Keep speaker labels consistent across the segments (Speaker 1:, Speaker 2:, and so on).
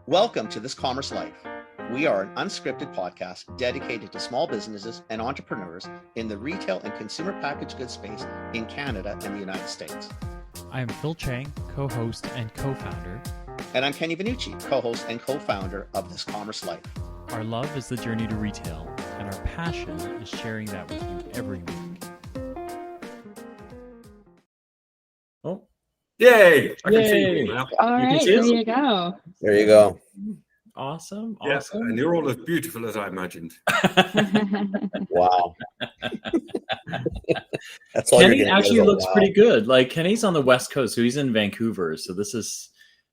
Speaker 1: Welcome to This Commerce Life. We are an unscripted podcast dedicated to small businesses and entrepreneurs in the retail and consumer packaged goods space in Canada and the United States.
Speaker 2: I am Phil Chang, co-host and co-founder.
Speaker 1: And I'm Kenny Vanucci, co-host and co-founder of This Commerce Life.
Speaker 2: Our love is the journey to retail, and our passion is sharing that with you every week.
Speaker 3: Oh, yay! I can see
Speaker 2: Yay.
Speaker 3: you now.
Speaker 4: All right, there you go.
Speaker 1: There you go.
Speaker 2: Awesome.
Speaker 3: Yes, and you're all as beautiful as I imagined.
Speaker 1: Wow. That's all
Speaker 2: Kenny
Speaker 1: you're gonna
Speaker 2: actually
Speaker 1: get is a
Speaker 2: looks
Speaker 1: wow.
Speaker 2: pretty good. Like Kenny's on the West Coast, so he's in Vancouver. So this is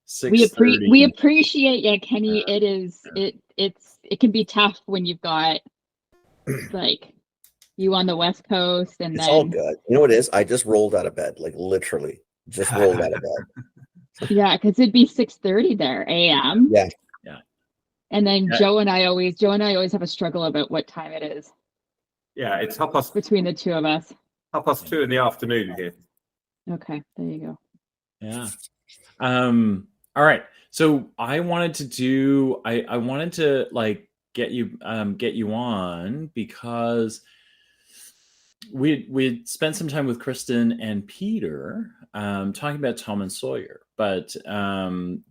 Speaker 2: 6:30.
Speaker 4: we appreciate you, Kenny. It can be tough when you've got like you on the West Coast and
Speaker 5: It's
Speaker 4: then
Speaker 5: all good. You know what it is? I just rolled out of bed, like literally just rolled out of bed.
Speaker 4: yeah, because it'd be 6:30 there a.m.
Speaker 5: Yeah.
Speaker 4: And then
Speaker 2: Yeah.
Speaker 4: Joe and I always have a struggle about what time it is
Speaker 3: Yeah, it's half past
Speaker 4: between the two of us.
Speaker 3: 2 in the afternoon here.
Speaker 4: Okay, there you go.
Speaker 2: Yeah. All right. So I wanted to I wanted to like get you on because we'd spent some time with Kristin and Peter talking about Tom&Sawyer, but for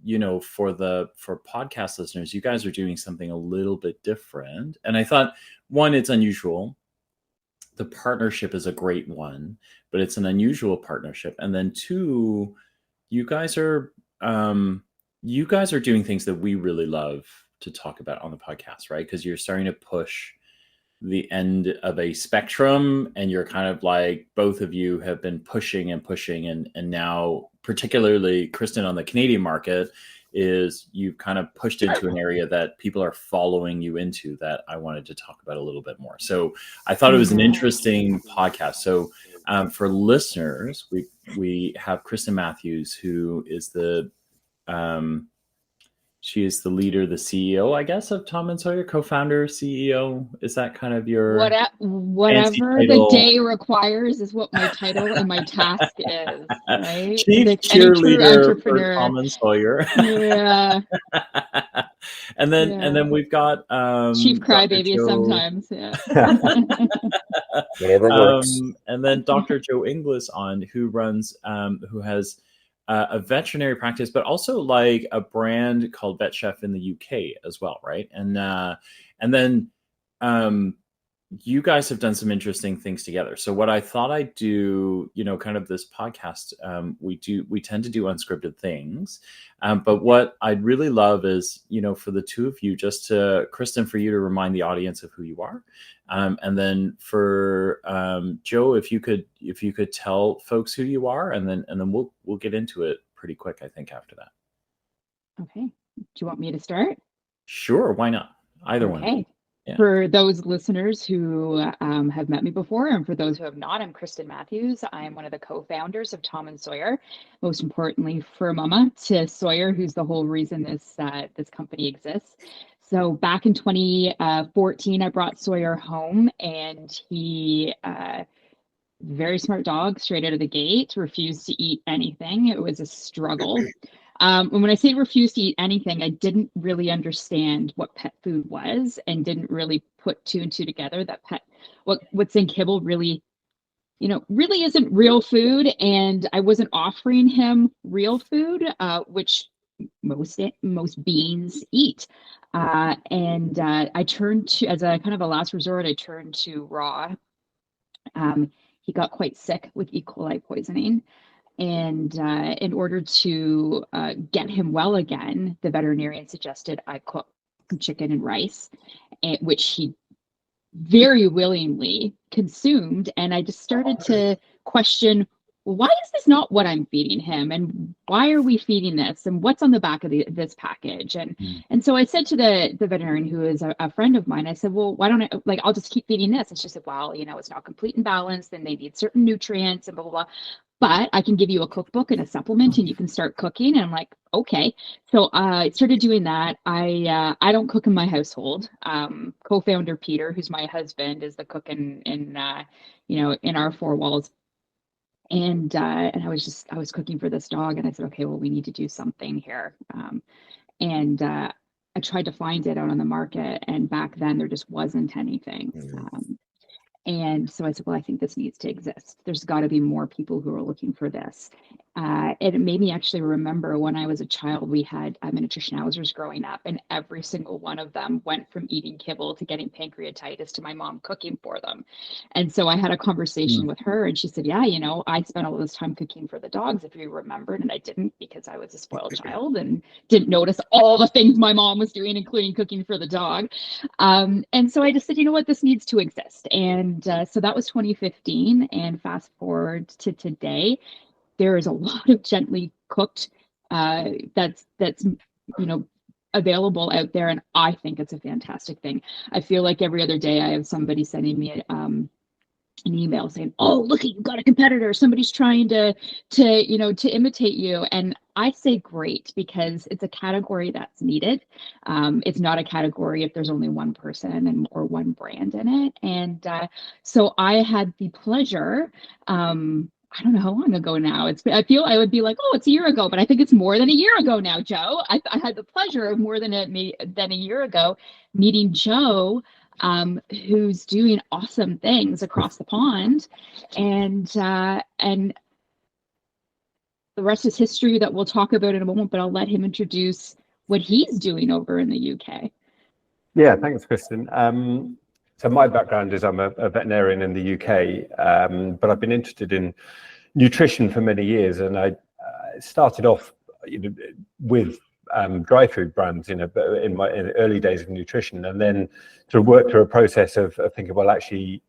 Speaker 2: podcast listeners, you guys are doing something a little bit different, and I thought, one, it's unusual. The partnership is a great one, but it's an unusual partnership, and then two, you guys are doing things that we really love to talk about on the podcast, right? Because you're starting to push the end of a spectrum, and you're kind of like, both of you have been pushing and now, particularly Kristin on the Canadian market, is you've kind of pushed into an area that people are following you into, that I wanted to talk about a little bit more. So I thought it was an interesting podcast. So for listeners, we have Kristin Matthews, who is she is the leader, the CEO, I guess, of Tom&Sawyer, co-founder, CEO. Is that kind of your
Speaker 4: Whatever the day requires is what my title and my task is, right?
Speaker 2: Chief
Speaker 4: Like
Speaker 2: cheerleader for Tom&Sawyer.
Speaker 4: Yeah.
Speaker 2: and then we've got
Speaker 4: Chief
Speaker 2: Dr.
Speaker 4: crybaby
Speaker 2: Joe,
Speaker 4: sometimes. Yeah.
Speaker 5: Whatever works.
Speaker 2: And then Dr. Joe Inglis on, who has a veterinary practice, but also like a brand called Vet Chef in the UK as well, right? And then you guys have done some interesting things together. So what I thought I'd do, kind of this podcast, we tend to do unscripted things, but what I'd really love is, for the two of you, just to, Kristin, for you to remind the audience of who you are, and then for Joe, if you could tell folks who you are, and then we'll get into it pretty quick, I think, after that.
Speaker 4: Okay. Do you want me to start?
Speaker 2: Sure, why not? Either one.
Speaker 4: Okay.
Speaker 2: Yeah.
Speaker 4: For those listeners who have met me before, and for those who have not, I'm Kristin Matthews. I'm one of the co-founders of Tom&Sawyer. Most importantly, for Mama to Sawyer, who's the whole reason this company exists. So back in 2014, I brought Sawyer home, and he, very smart dog, straight out of the gate, refused to eat anything. It was a struggle. And when I say refused to eat anything, I didn't really understand what pet food was, and didn't really put two and two together that what's in kibble really isn't real food. And I wasn't offering him real food, which most beings eat. And I turned to, as a kind of a last resort, I turned to raw. He got quite sick with E. coli poisoning. And in order to get him well again, the veterinarian suggested I cook chicken and rice, which he very willingly consumed. And I just started to question, why is this not what I'm feeding him? And why are we feeding this? And what's on the back of this package? And so I said to the veterinarian, who is a friend of mine, I said, well, why don't I'll just keep feeding this. And she said, well, it's not complete and balanced, and they need certain nutrients and blah, blah, blah. But I can give you a cookbook and a supplement, and you can start cooking. And I'm like, okay. So I started doing that. I don't cook in my household. Co-founder Peter, who's my husband, is the cook in our four walls. And I was cooking for this dog, and I said, okay, well, we need to do something here. And I tried to find it out on the market, and back then there just wasn't anything. And so I said, well, I think this needs to exist. There's got to be more people who are looking for this. It made me actually remember when I was a child, we had miniature schnauzers growing up, and every single one of them went from eating kibble to getting pancreatitis to my mom cooking for them. And so I had a conversation with her, and she said, yeah, you know, I spent all this time cooking for the dogs, if you remembered, and I didn't, because I was a spoiled child and didn't notice all the things my mom was doing, including cooking for the dog. And so I just said, you know what, this needs to exist. And so that was 2015, and fast forward to today, there is a lot of gently cooked that's you know, available out there, and I think it's a fantastic thing. I feel like every other day I have somebody sending me an email saying, oh, look, you've got a competitor, somebody's trying to you know, to imitate you. And I say great, because it's a category that's needed. It's not a category if there's only one person or one brand in it. And so I had the pleasure, I don't know how long ago now. I feel I would be like, oh, it's a year ago, but I think it's more than a year ago now, Joe. I had the pleasure of more than a year ago meeting Joe, who's doing awesome things across the pond, and the rest is history that we'll talk about in a moment. But I'll let him introduce what he's doing over in the UK.
Speaker 3: Yeah, thanks, Kristin. So my background is I'm a veterinarian in the UK, but I've been interested in nutrition for many years, and I started off with dry food brands in the early days of nutrition, and then to work through a process of thinking, well, actually,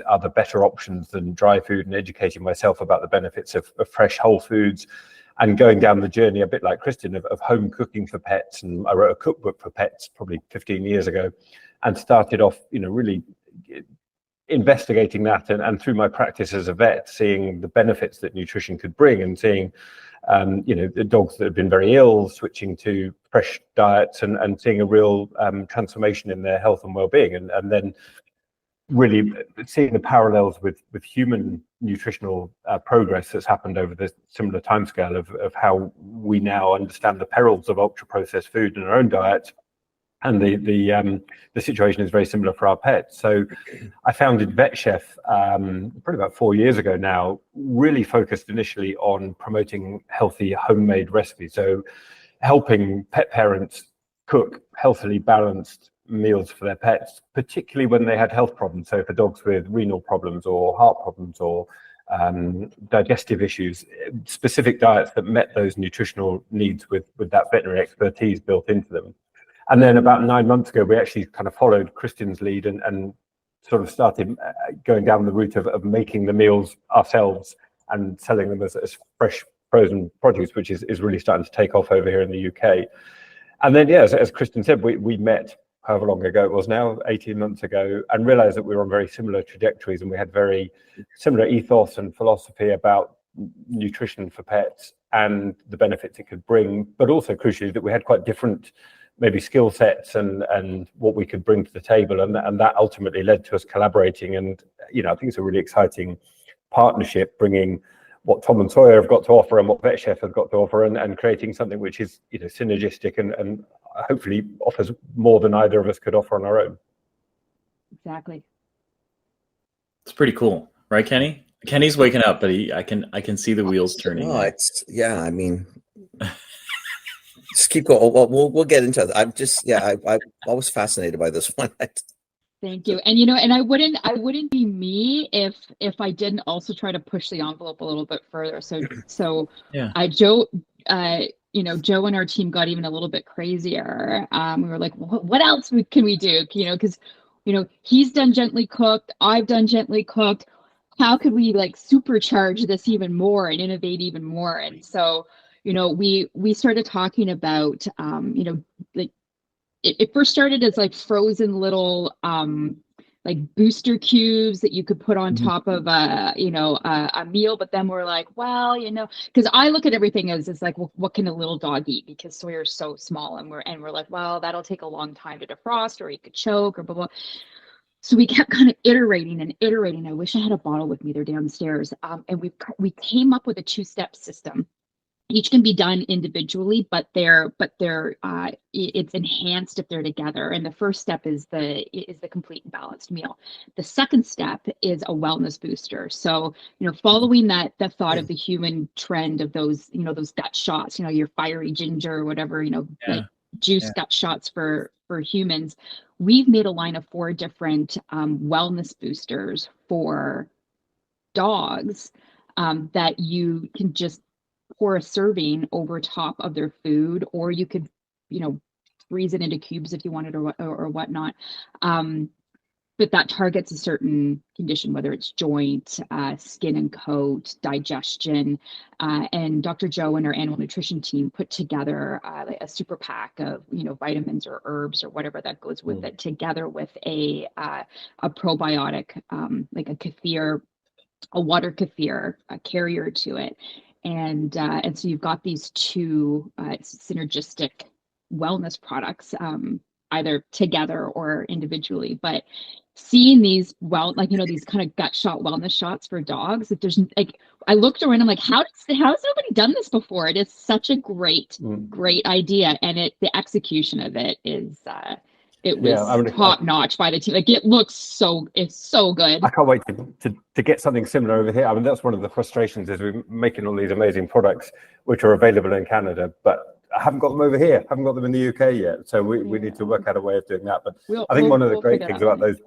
Speaker 3: are there better options than dry food, and educating myself about the benefits of fresh whole foods, and going down the journey a bit like Kristin of home cooking for pets. And I wrote a cookbook for pets probably 15 years ago, and started off, really investigating that, and through my practice as a vet, seeing the benefits that nutrition could bring, and seeing, the dogs that have been very ill switching to fresh diets, and seeing a real transformation in their health and well-being, and then really seeing the parallels with human nutritional progress that's happened over the similar timescale of how we now understand the perils of ultra-processed food in our own diet. And the situation is very similar for our pets. So I founded VetChef probably about 4 years ago now, really focused initially on promoting healthy homemade recipes. So helping pet parents cook healthily balanced meals for their pets, particularly when they had health problems. So for dogs with renal problems or heart problems or digestive issues, specific diets that met those nutritional needs with that veterinary expertise built into them. And then about 9 months ago, we actually kind of followed Kristin's lead and sort of started going down the route of making the meals ourselves and selling them as fresh frozen produce, which is really starting to take off over here in the UK. And then, yeah, as Kristin said, we met however long ago it was now, 18 months ago, and realized that we were on very similar trajectories, and we had very similar ethos and philosophy about nutrition for pets and the benefits it could bring, but also crucially that we had quite different maybe skill sets and what we could bring to the table, and that ultimately led to us collaborating. And I think it's a really exciting partnership, bringing what Tom&Sawyer have got to offer and what VetChef have got to offer, and creating something which is synergistic and hopefully offers more than either of us could offer on our own.
Speaker 4: Exactly.
Speaker 2: It's pretty cool, right, Kenny? Kenny's waking up, but I can see the wheels turning.
Speaker 5: No, I mean, just keep going. We'll get into it. I'm just, I was fascinated by this one.
Speaker 4: Thank you. And and I wouldn't be me if I didn't also try to push the envelope a little bit further. So yeah. Joe and our team got even a little bit crazier. We were like, what else can we do? Because he's done gently cooked, I've done gently cooked. How could we supercharge this even more and innovate even more? And so we started talking about it first started as frozen little booster cubes that you could put on top of a meal, but then we're like, well, because I look at everything as well, what can a little dog eat, because Sawyer's so small, and we're like, well, that'll take a long time to defrost, or he could choke, or blah blah. So we kept kind of iterating and iterating. I wish I had a bottle with me, they're downstairs, and we came up with a 2-step system each can be done individually, but it's enhanced if they're together. And the first step is the complete and balanced meal. The second step is a wellness booster. So, following the thought of the human trend of those, those gut shots, your fiery ginger or whatever, like juice gut shots for humans. We've made a line of 4 different wellness boosters for dogs that you can just pour a serving over top of their food, or you could, freeze it into cubes if you wanted or whatnot. But that targets a certain condition, whether it's joint, skin and coat, digestion. And Dr. Joe and our animal nutrition team put together a super pack of, vitamins or herbs or whatever that goes with it, together with a probiotic, like a kefir, a water kefir, a carrier to it. And so you've got these 2 synergistic wellness products, either together or individually. But seeing these these kind of gut shot wellness shots for dogs, if there's I looked around, I'm like, how has nobody done this before? It is such a great idea, and the execution of it is it was top notch by the team. Like, it's so good.
Speaker 3: I can't wait to get something similar over here. I mean, that's one of the frustrations, is we're making all these amazing products which are available in Canada, but I haven't got them over here. I haven't got them in the UK yet. So we need to work out a way of doing that. But I think one of the great things about those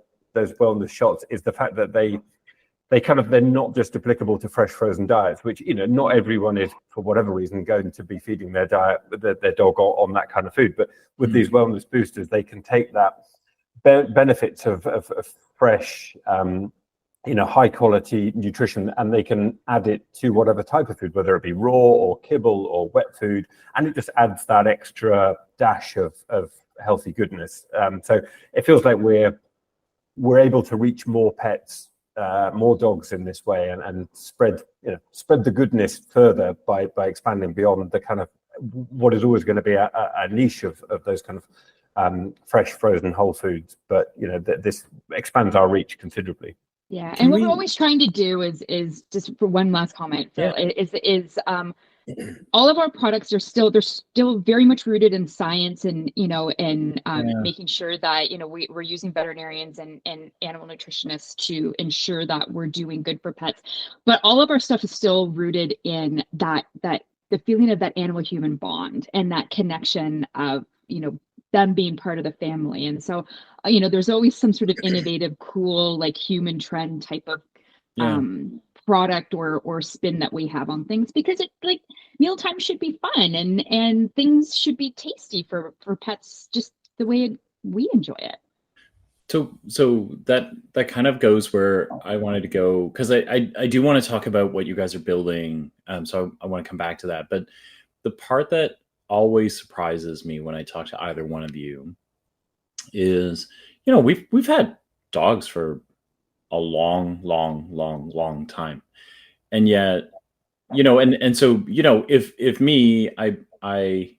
Speaker 3: wellness shots is the fact that they're not just applicable to fresh frozen diets, which, not everyone is, for whatever reason, going to be feeding their dog on that kind of food. But with these wellness boosters, they can take that benefits of fresh, high quality nutrition, and they can add it to whatever type of food, whether it be raw or kibble or wet food, and it just adds that extra dash of healthy goodness. So it feels like we're able to reach more pets, more dogs in this way, and spread the goodness further by expanding beyond the kind of what is always going to be a niche of those kind of fresh frozen whole foods. But this expands our reach considervery.
Speaker 4: Yeah, and what we're always trying to do is just, for one last comment, Phil, is all of our products are still very much rooted in science, and making sure that we're using veterinarians and animal nutritionists to ensure that we're doing good for pets. But all of our stuff is still rooted in that the feeling of that animal human bond and that connection of them being part of the family. And so there's always some sort of innovative, cool, like human trend type of product or spin that we have on things, because it, like, mealtime should be fun and things should be tasty for pets, just the way we enjoy it.
Speaker 2: So that kind of goes where I wanted to go, because I do want to talk about what you guys are building. So I want to come back to that. But the part that always surprises me when I talk to either one of you is, we've had dogs for a long time, and yet, and so, if me, I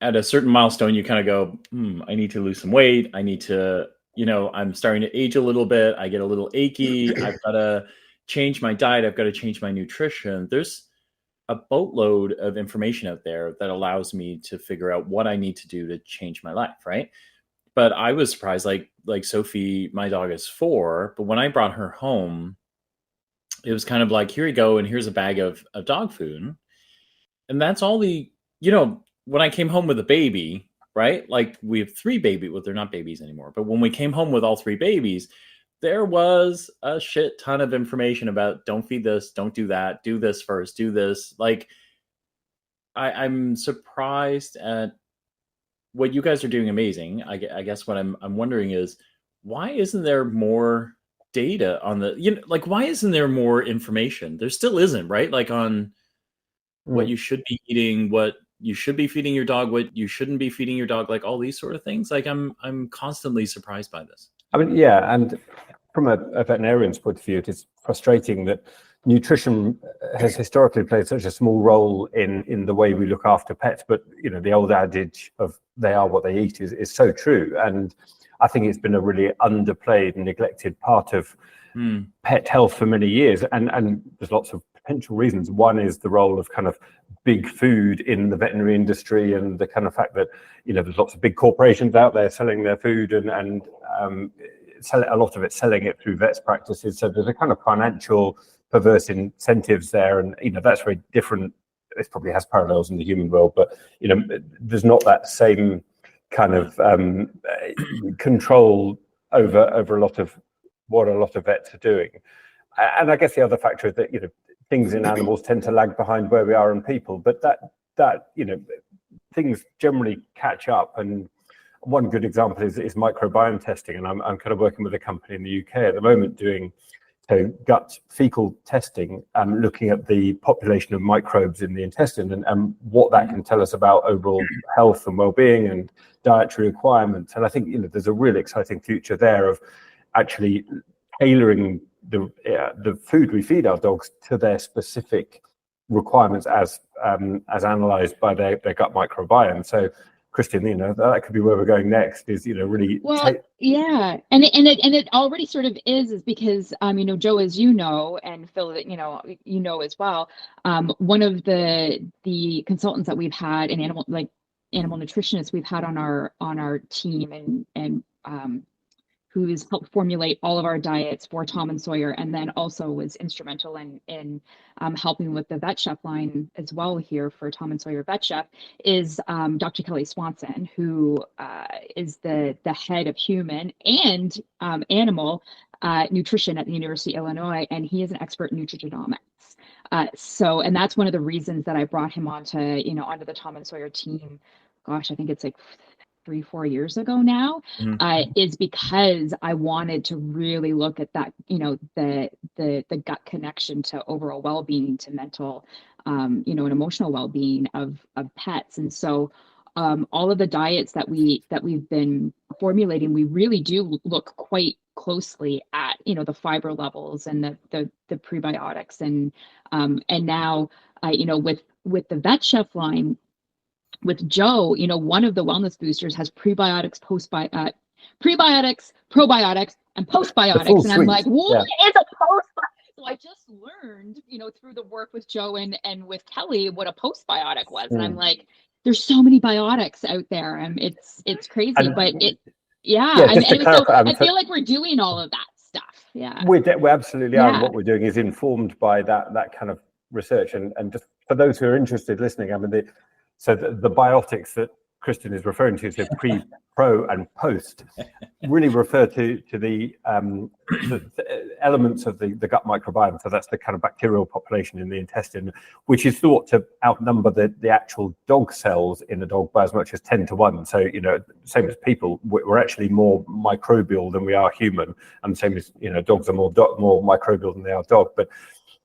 Speaker 2: at a certain milestone, you kind of go, I need to lose some weight. I need to, I'm starting to age a little bit. I get a little achy. I've got to change my diet. I've got to change my nutrition. There's a boatload of information out there that allows me to figure out what I need to do to change my life, right? But I was surprised, like Sophie, my dog is 4, but when I brought her home, it was kind of like, here you go, and here's a bag of dog food. And that's all when I came home with a baby, right? Like, we have 3 babies. Well, they're not babies anymore. But when we came home with all 3 babies, there was a shit ton of information about, don't feed this, don't do that, do this first, do this. Like, I'm surprised at what you guys are doing. Amazing. I guess what I'm wondering is, why isn't there more data on why isn't there more information? There still isn't, right? Like, on what you should be eating, what you should be feeding your dog, what you shouldn't be feeding your dog, like all these sort of things. Like, I'm constantly surprised by this.
Speaker 3: I mean, yeah, and from a veterinarian's point of view, it is frustrating that nutrition has historically played such a small role in the way we look after pets. But the old adage of "they are what they eat" is so true, and I think it's been a really underplayed and neglected part of pet health for many years. And there's lots of potential reasons. One is the role of kind of big food in the veterinary industry, and the kind of fact that, you know, there's lots of big corporations out there selling their food and a lot of it selling it through vets practices. So there's a kind of financial perverse incentives there, and, you know, that's very different. It probably has parallels in the human world, but, you know, there's not that same kind of control over a lot of what a lot of vets are doing. And I guess the other factor is that, you know, things in animals tend to lag behind where we are in people, but that you know, things generally catch up. And one good example is microbiome testing, and I'm kind of working with a company in the UK at the moment doing gut fecal testing, looking at the population of microbes in the intestine and what that can tell us about overall health and well-being and dietary requirements. And I think, you know, there's a really exciting future there of actually tailoring the food we feed our dogs to their specific requirements as analysed by their gut microbiome. So, Kristin, you know, that could be where we're going next, is, you know, really.
Speaker 4: Well, yeah. And it already sort of is because, you know, Joe, as you know, and Phil, you know as well, one of the consultants that we've had in animal nutritionists we've had on our team and who's helped formulate all of our diets for Tom&Sawyer, and then also was instrumental in helping with the Vet Chef line as well here for Tom&Sawyer Vet Chef, is Dr. Kelly Swanson, who is the head of human and animal nutrition at the University of Illinois, and he is an expert in nutrigenomics. And that's one of the reasons that I brought him onto the Tom&Sawyer team. Gosh, I think it's like 3-4 years ago now, is because I wanted to really look at that, you know, the gut connection to overall well-being, to mental, and emotional well-being of pets. And so all of the diets that we've been formulating, we really do look quite closely at, you know, the fiber levels and the prebiotics, and now with the Vet Chef line, with Joe, you know, one of the wellness boosters has prebiotics, probiotics, and postbiotics. And I'm like, what is a postbiotic? So I just learned, you know, through the work with Joe and with Kelly, what a postbiotic was. And I'm like, there's so many biotics out there, and it's crazy, but I feel like we're doing all of that stuff. Yeah,
Speaker 3: we absolutely are. And what we're doing is informed by that kind of research. And just for those who are interested listening, I mean, so the biotics that Kristin is referring to, so pre, pro, and post, really refer to the elements of the gut microbiome. So that's the kind of bacterial population in the intestine, which is thought to outnumber the actual dog cells in a dog by as much as 10 to 1. So, you know, same as people, we're actually more microbial than we are human, and same as, you know, dogs are more microbial than they are dog. But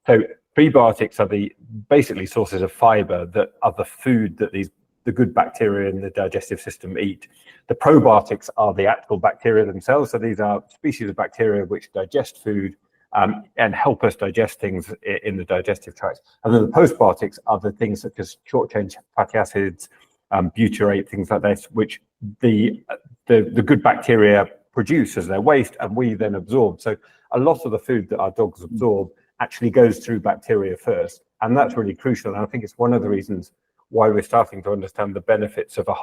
Speaker 3: so prebiotics are the basically sources of fiber that are the food that the good bacteria in the digestive system eat. The probiotics are the actual bacteria themselves. So these are species of bacteria which digest food and help us digest things in the digestive tract. And then the postbiotics are the things such as short-chain fatty acids, butyrate, things like this, which the good bacteria produce as their waste, and we then absorb. So a lot of the food that our dogs absorb actually goes through bacteria first, and that's really crucial. And I think it's one of the reasons why we're starting to understand the benefits of a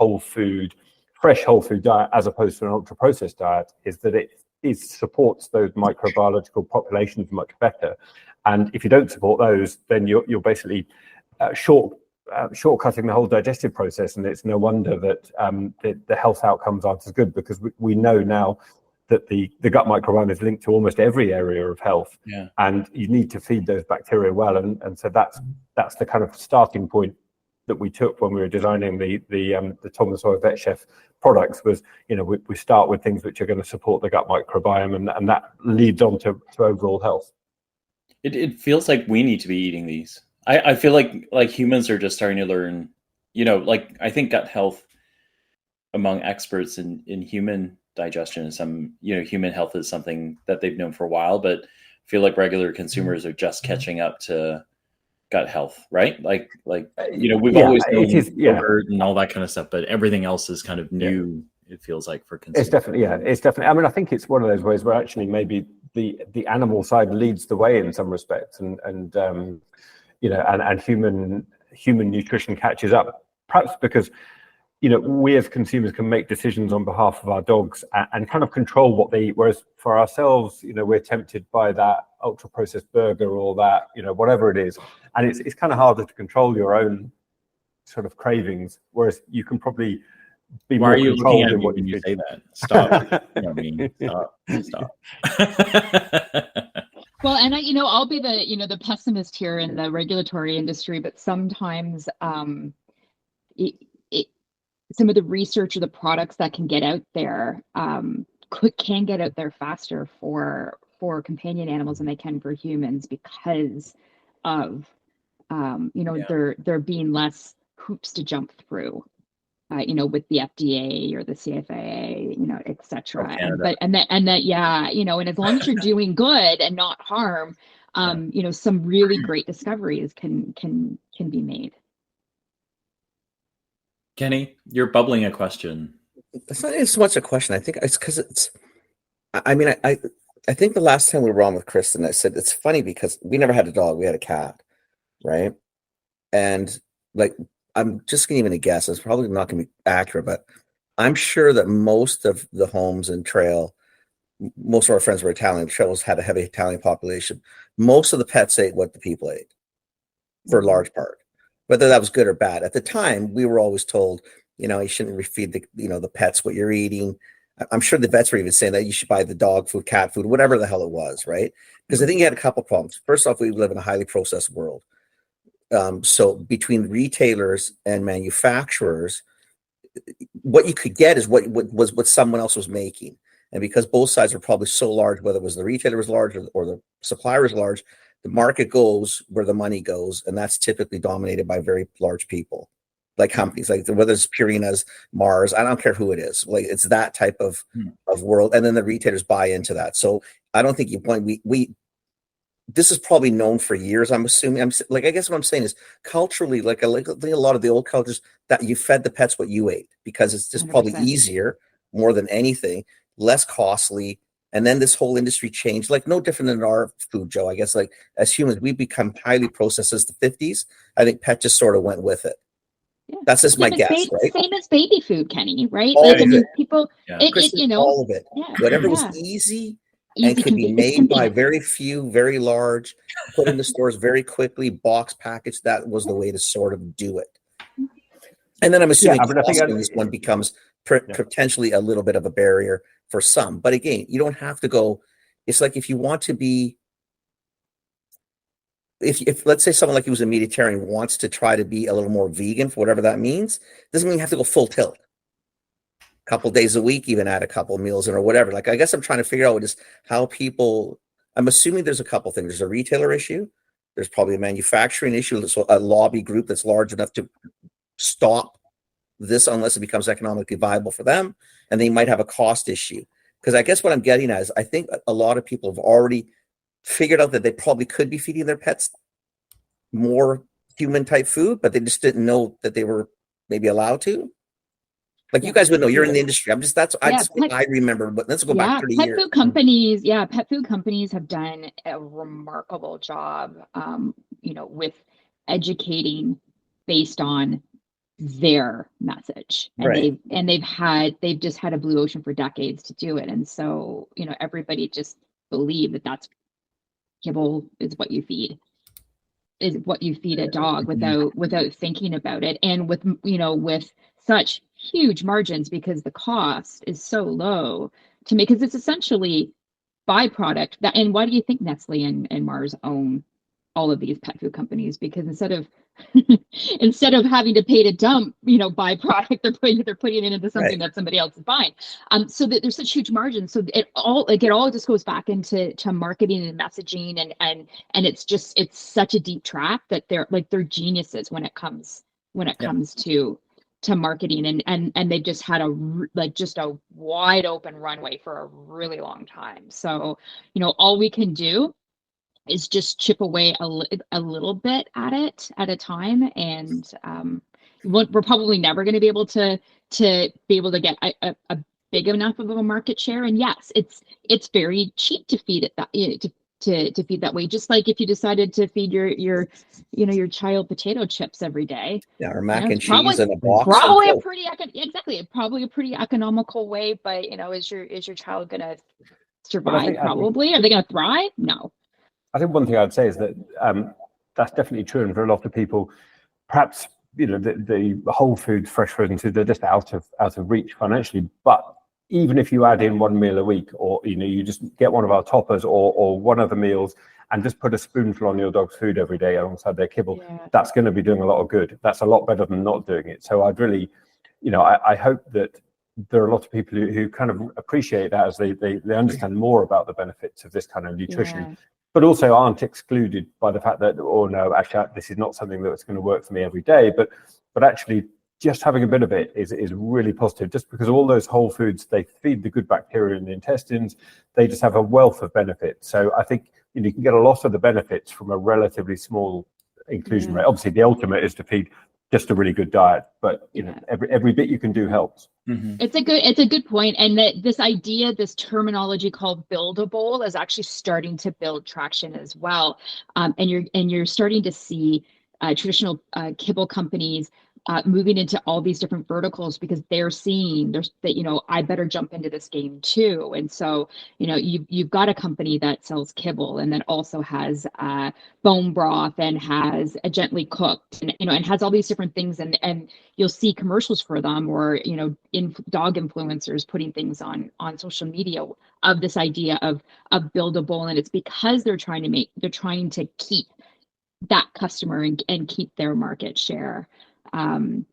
Speaker 3: fresh whole food diet as opposed to an ultra processed diet, is that it supports those microbiological populations much better. And if you don't support those, then you're basically shortcutting the whole digestive process, and it's no wonder that the health outcomes aren't as good, because we know now that the gut microbiome is linked to almost every area of health, and you need to feed those bacteria well, and so that's the kind of starting point that we took when we were designing the Tom&Sawyer Vet Chef products. Was, you know, we start with things which are going to support the gut microbiome, and that leads on to overall health.
Speaker 2: It feels like we need to be eating these. I feel like humans are just starting to learn, you know, like I think gut health among experts in human digestion and some, you know, human health is something that they've known for a while, but I feel like regular consumers are just catching up to gut health, right? Like you know, we've always known yogurt and all that kind of stuff, but everything else is kind of new. It feels like for consumers.
Speaker 3: It's definitely. I mean, I think it's one of those ways where actually maybe the animal side leads the way in some respects, and human nutrition catches up, perhaps because we as consumers can make decisions on behalf of our dogs and kind of control what they eat, whereas for ourselves, we're tempted by that ultra processed burger or that whatever it is, and it's kind of harder to control your own sort of cravings, whereas you can probably be
Speaker 2: Why
Speaker 3: more
Speaker 2: are you looking
Speaker 3: controlled
Speaker 2: at
Speaker 3: in
Speaker 2: me
Speaker 3: what
Speaker 2: when
Speaker 3: you
Speaker 2: you
Speaker 3: feed.
Speaker 2: say that? Stop. Stop.
Speaker 4: Well, and I'll be the pessimist here in the regulatory industry, but sometimes some of the research or the products that can get out there can get out there faster for companion animals than they can for humans because of there being less hoops to jump through. With the FDA or the CFAA, et cetera. And as long as you're doing good and not harm, some really great discoveries can be made.
Speaker 2: Kenny, you're bubbling a question.
Speaker 5: It's not even so much a question. I think it's because I think the last time we were on with Kristin, I said it's funny because we never had a dog, we had a cat, right? And like, I'm just going to even guess, it's probably not going to be accurate, but I'm sure that most of the homes in Trail, most of our friends were Italian. Trails had a heavy Italian population. Most of the pets ate what the people ate for a large part, whether that was good or bad. At the time, we were always told, you shouldn't refeed the pets what you're eating. I'm sure the vets were even saying that you should buy the dog food, cat food, whatever the hell it was, right? Because I think you had a couple problems. First off, we live in a highly processed world. So between retailers and manufacturers, what you could get is what someone else was making. And because both sides were probably so large, whether it was the retailer was large or the supplier was large, the market goes where the money goes. And that's typically dominated by very large people, like companies, like whether it's Purina's, Mars, I don't care who it is. Like it's that type of world. And then the retailers buy into that. So I don't think this is probably known for years. I'm assuming. I guess what I'm saying is culturally, like a lot of the old cultures, that you fed the pets what you ate because it's just 100%. Probably easier, more than anything, less costly. And then this whole industry changed, like no different than our food, Joe. I guess like as humans, we become highly processed as the 50s. I think pet just sort of went with it. Yeah. That's just my guess, right?
Speaker 4: Same as baby food, Kenny, right?
Speaker 5: All
Speaker 4: people,
Speaker 5: all of it, whatever was easy. And could be made by very few, very large, put in the stores very quickly, box packaged. That was the way to sort of do it. And then I'm assuming this one becomes potentially a little bit of a barrier for some. But again, you don't have to go. It's like if you want to be, if let's say someone like you who's a meatitarian wants to try to be a little more vegan for whatever that means, doesn't mean you have to go full tilt. Couple days a week, even add a couple meals in or whatever. Like, I guess I'm trying to figure out just how people, I'm assuming there's a couple things. There's a retailer issue. There's probably a manufacturing issue. So a lobby group that's large enough to stop this unless it becomes economically viable for them. And they might have a cost issue. Because I guess what I'm getting at is I think a lot of people have already figured out that they probably could be feeding their pets more human type food, but they just didn't know that they were maybe allowed to. Like you guys would know, you're in the industry. I remember, but let's go back 30 years.
Speaker 4: Pet food companies have done a remarkable job, with educating based on their message. And they've just had a blue ocean for decades to do it. And so, everybody just believed that that's kibble is what you feed a dog without thinking about it. And with such huge margins because the cost is so low to make, because it's essentially byproduct that. And why do you think Nestle and Mars own all of these pet food companies? Because instead of having to pay to dump byproduct, they're putting it into something that somebody else is buying. So that there's such huge margins. So it all just goes back into marketing and messaging, and it's such a deep track that they're geniuses when it comes to marketing, and they've just had a wide open runway for a really long time. So all we can do is just chip away a little bit at it at a time, and we're probably never going to be able to get big enough of a market share. And yes, it's very cheap to feed it that to feed that way. Just like if you decided to feed your child potato chips every day.
Speaker 5: Yeah, or mac and
Speaker 4: it's probably
Speaker 5: cheese in a box.
Speaker 4: probably
Speaker 5: and
Speaker 4: a pretty probably a pretty economical way. But is your child gonna survive? Probably. Are they gonna thrive? No.
Speaker 3: I think one thing I'd say is that that's definitely true, and for a lot of people, perhaps the whole foods, fresh frozen foods, they're just out of reach financially. But even if you add in one meal a week, or you just get one of our toppers or one of the meals, and just put a spoonful on your dog's food every day alongside their kibble, that's going to be doing a lot of good. That's a lot better than not doing it. So I'd really, I hope that there are a lot of people who kind of appreciate that as they understand more about the benefits of this kind of nutrition, but also aren't excluded by the fact that, oh no, actually this is not something that's going to work for me every day, but actually just having a bit of it is really positive, just because all those whole foods, they feed the good bacteria in the intestines. They just have a wealth of benefits. So I think you can get a lot of the benefits from a relatively small inclusion rate. Obviously, the ultimate is to feed just a really good diet, but every bit you can do helps.
Speaker 4: Mm-hmm. It's a good point. And that this terminology called buildable is actually starting to build traction as well. And you're starting to see traditional kibble companies moving into all these different verticals, because they're seeing that, I better jump into this game too. And so, you've got a company that sells kibble and then also has bone broth and has a gently cooked and has all these different things. And you'll see commercials for them, or, dog influencers putting things on social media of this idea of buildable. And it's because they're trying to keep that customer and keep their market share.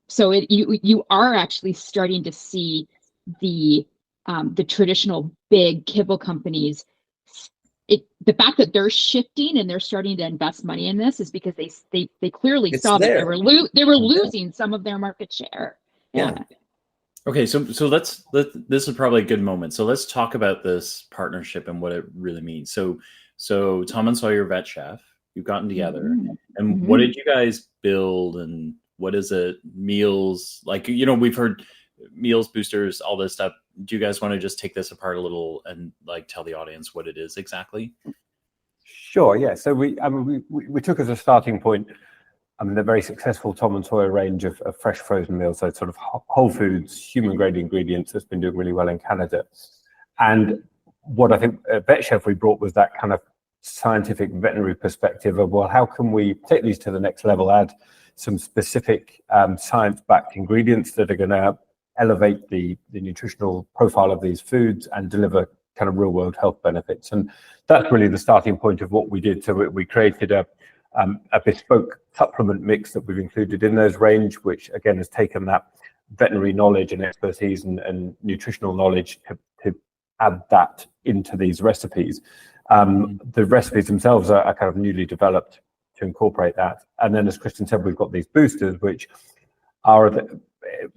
Speaker 4: So you are actually starting to see the traditional big kibble companies. The fact that they're shifting and they're starting to invest money in this is because they clearly saw that they were losing some of their market share. Yeah.
Speaker 2: Okay, so this is probably a good moment. So let's talk about this partnership and what it really means. So Tom&Sawyer Vet Chef, you've gotten together, and what did you guys build, and what is it? Meals, like, we've heard meals, boosters, all this stuff. Do you guys want to just take this apart a little and tell the audience what it is exactly?
Speaker 3: Sure. Yeah. So we took as a starting point, the very successful Tom&Sawyer range of fresh frozen meals, so sort of whole foods, human grade ingredients, that's been doing really well in Canada. And what I think Vet Chef we brought was that kind of scientific veterinary perspective of, well, how can we take these to the next level, add some specific science-backed ingredients that are going to elevate the nutritional profile of these foods and deliver kind of real-world health benefits. And that's really the starting point of what we did. So we created a bespoke supplement mix that we've included in those range, which again has taken that veterinary knowledge and expertise and nutritional knowledge to add that into these recipes. The recipes themselves are kind of newly developed to incorporate that. And then, as Kristin said, we've got these boosters, which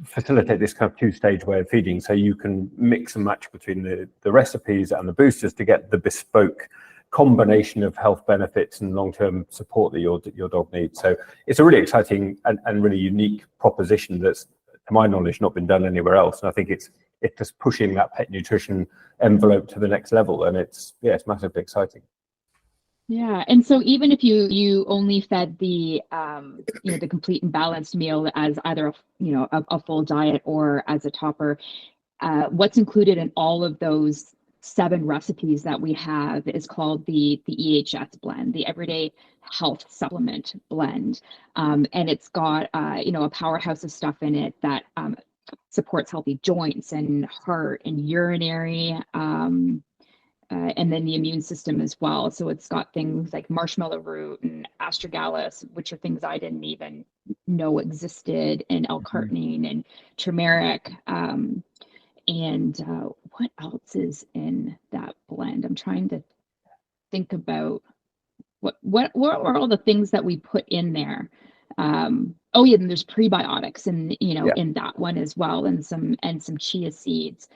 Speaker 3: facilitate this kind of two-stage way of feeding. So you can mix and match between the recipes and the boosters to get the bespoke combination of health benefits and long-term support that your dog needs. So it's a really exciting and really unique proposition that's, to my knowledge, not been done anywhere else. And I think it's just pushing that pet nutrition envelope to the next level. And it's massively exciting.
Speaker 4: Yeah, and so even if you only fed the the complete and balanced meal as either a full diet or as a topper, what's included in all of those 7 recipes that we have is called the EHS blend, the Everyday Health Supplement Blend, and it's got a powerhouse of stuff in it that supports healthy joints and heart and urinary. And then the immune system as well. So it's got things like marshmallow root and astragalus, which are things I didn't even know existed, and L-carnitine and turmeric. And what else is in that blend? I'm trying to think about what are all the things that we put in there. And there's prebiotics and in that one as well, and some chia seeds.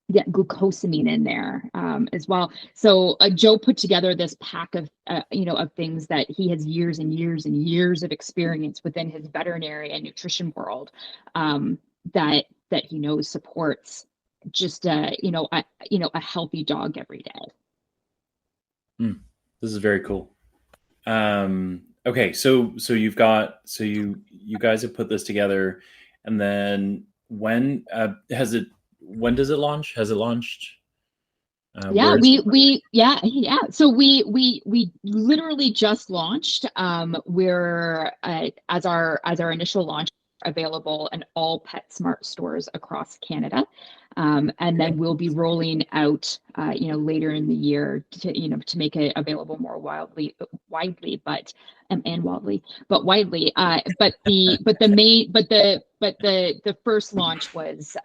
Speaker 4: Glucosamine in there as well. So Joe put together this pack of of things that he has years and years and years of experience within his veterinary and nutrition world that that he knows supports just a healthy dog every day.
Speaker 2: This is very cool. Okay, so you guys have put this together, and then when does it launch? Has it launched?
Speaker 4: So we literally just launched. We're as our initial launch, available in all PetSmart stores across Canada. And then we'll be rolling out, later in the year to make it available more widely. But the first launch was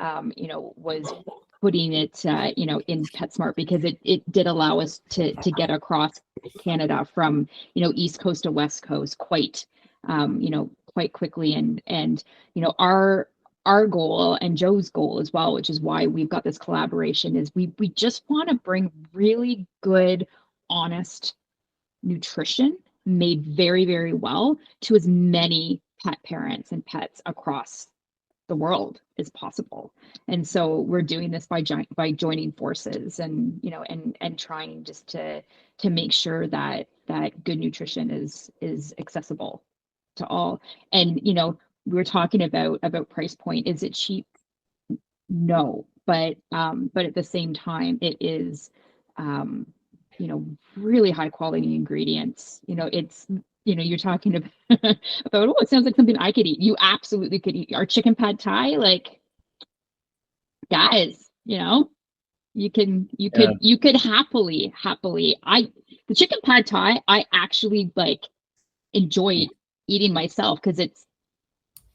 Speaker 4: putting it, in PetSmart, because it did allow us to get across Canada from, East Coast to West Coast quite quickly. And our goal, and Joe's goal as well, which is why we've got this collaboration, is we just want to bring really good, honest nutrition made very, very well to as many pet parents and pets across the world as possible. And so we're doing this by joining forces, and trying just to make sure that good nutrition is accessible to all. And we were talking about price point. Is it cheap? No, but at the same time, it is really high quality ingredients. It's you're talking about it sounds like something I could eat. You absolutely could eat our chicken pad thai. Like, guys, you could happily the chicken pad thai I actually enjoy eating myself, because it's,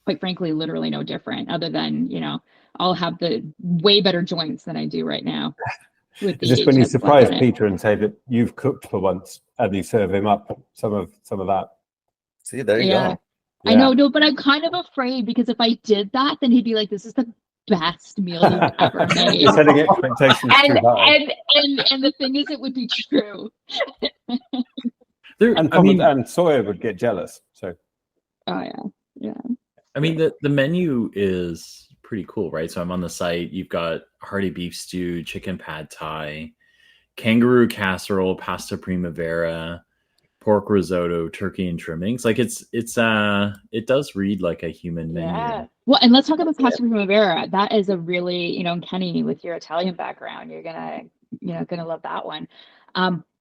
Speaker 4: quite frankly, literally no different, other than I'll have the way better joints than I do right now.
Speaker 3: Just when you surprise Peter and say that you've cooked for once, and you serve him up some of that.
Speaker 5: See, there you go.
Speaker 3: Yeah.
Speaker 4: I know, no, but I'm kind of afraid, because if I did that, then he'd be like, "This is the best meal you've ever made."
Speaker 3: You're setting expectations too high.
Speaker 4: And the thing is, it would be true.
Speaker 3: And Sawyer would get jealous. So.
Speaker 4: Oh yeah.
Speaker 2: I mean, the menu is pretty cool, right? So I'm on the site. You've got hearty beef stew, chicken pad thai, kangaroo casserole, pasta primavera, pork risotto, turkey and trimmings. Like it does read like a human menu.
Speaker 4: Yeah. Well, and let's talk about pasta primavera. That is a really, Kenny, with your Italian background, you're gonna love that one.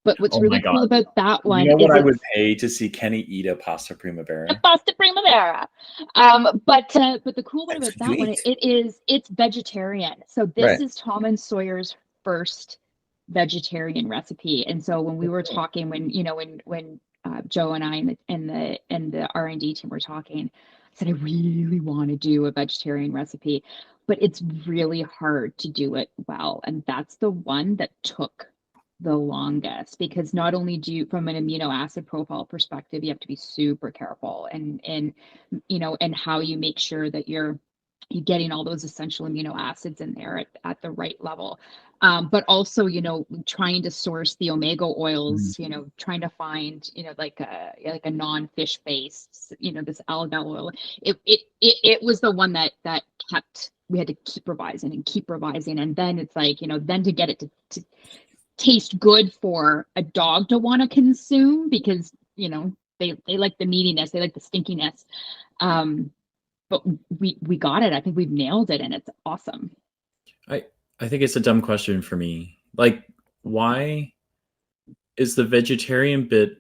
Speaker 4: But what's really cool about that one,
Speaker 2: you know what I would pay to see Kenny eat a pasta primavera?
Speaker 4: Pasta primavera. But the cool one about that one, it's vegetarian. So this is Tom&Sawyer's first vegetarian recipe. And so when we were talking, when Joe and I and the R&D team were talking, I said, I really want to do a vegetarian recipe, but it's really hard to do it well. And that's the one that took the longest, because not only do you, from an amino acid profile perspective, you have to be super careful and how you make sure that you're getting all those essential amino acids in there at the right level. But also, trying to source the omega oils, trying to find, like a non-fish based, this algal oil. It was the one that we had to keep revising. And then it's like, then to get it to taste good for a dog to want to consume, because they like the meatiness, they like the stinkiness, but we got it. I think we've nailed it, and it's awesome.
Speaker 2: I think it's a dumb question for me. Like, why is the vegetarian bit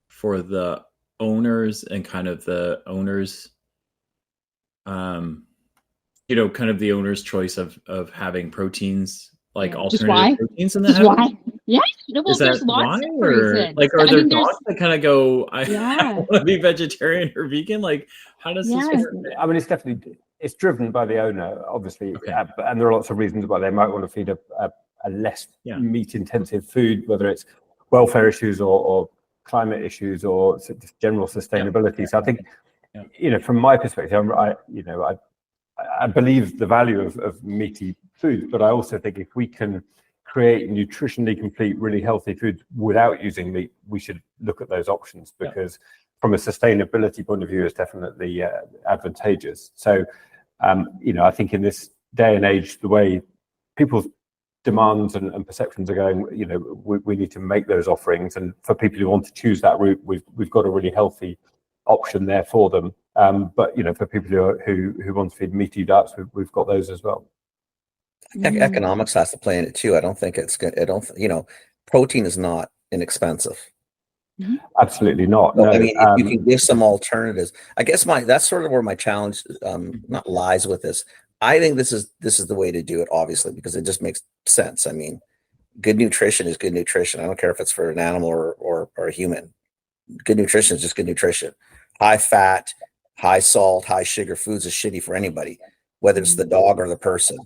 Speaker 2: for the owners, and kind of the owners kind of the owner's choice of having proteins, like alternative proteins in the house?
Speaker 4: Why? Yeah, well, there's lots of reasons.
Speaker 2: Like, are there dogs that kind of go, I want to be vegetarian or vegan? Like, how does this work?
Speaker 3: I mean, it's driven by the owner, obviously, and there are lots of reasons why they might want to feed a less meat-intensive food, whether it's welfare issues or climate issues or just general sustainability. So I think, from my perspective, I believe the value of meaty food, but I also think if we can create nutritionally complete, really healthy food without using meat, we should look at those options, because from a sustainability point of view, it's definitely advantageous. So, I think in this day and age, the way people's demands and perceptions are going, we need to make those offerings. And for people who want to choose that route, we've got a really healthy option there for them. But for people who want to feed meaty ducks, we've got those as well.
Speaker 5: Economics has to play in it too. I don't think it's good. Protein is not inexpensive.
Speaker 3: Absolutely not.
Speaker 5: No, I mean, if you can give some alternatives, I guess that's sort of where my challenge not lies with this. I think this is the way to do it, obviously, because it just makes sense. I mean, good nutrition is good nutrition. I don't care if it's for an animal or a human. Good nutrition is just good nutrition. High fat, high salt, high sugar foods is shitty for anybody, whether it's the dog or the person.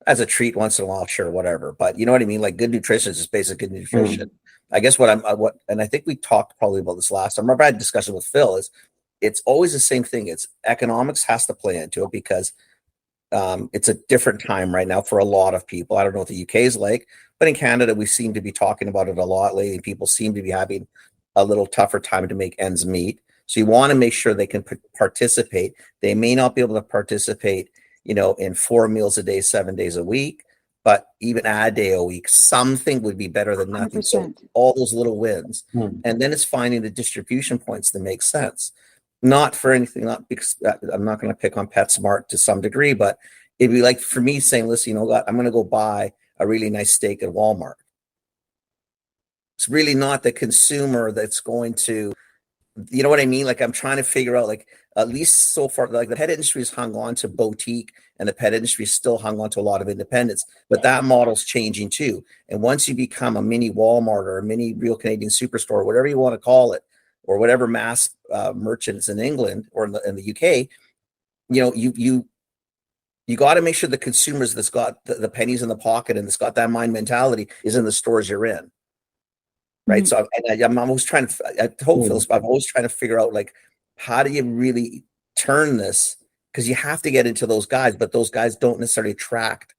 Speaker 5: As a treat once in a while, sure, whatever. But you know what I mean? Like, good nutrition is just basic good nutrition. I guess and I think we talked probably about this last time. I remember I had a discussion with Phil, it's always the same thing. It's economics has to play into it because it's a different time right now for a lot of people. I don't know what the UK is like, but in Canada, we seem to be talking about it a lot lately. People seem to be having a little tougher time to make ends meet. So you want to make sure they can participate. They may not be able to participate, in 4 meals a day, 7 days a week, but even a day a week, something would be better than nothing. 100%. So all those little wins. And then it's finding the distribution points that make sense. Not for anything, not because I'm not going to pick on PetSmart to some degree, but it'd be like for me saying, listen, I'm going to go buy a really nice steak at Walmart. It's really not the consumer that's going to, you know what I mean? Like, I'm trying to figure out, like, at least so far, like, the pet industry has hung on to boutique and the pet industry still hung on to a lot of independence, but that model's changing too. And once you become a mini Walmart or a mini Real Canadian Superstore, whatever you want to call it, or whatever mass merchants in England or in the UK, you got to make sure the consumers that's got the pennies in the pocket and that's got that mind mentality is in the stores you're in. Right. So I'm always trying to, I'm always trying to figure out, like, how do you really turn this? Because you have to get into those guys, but those guys don't necessarily attract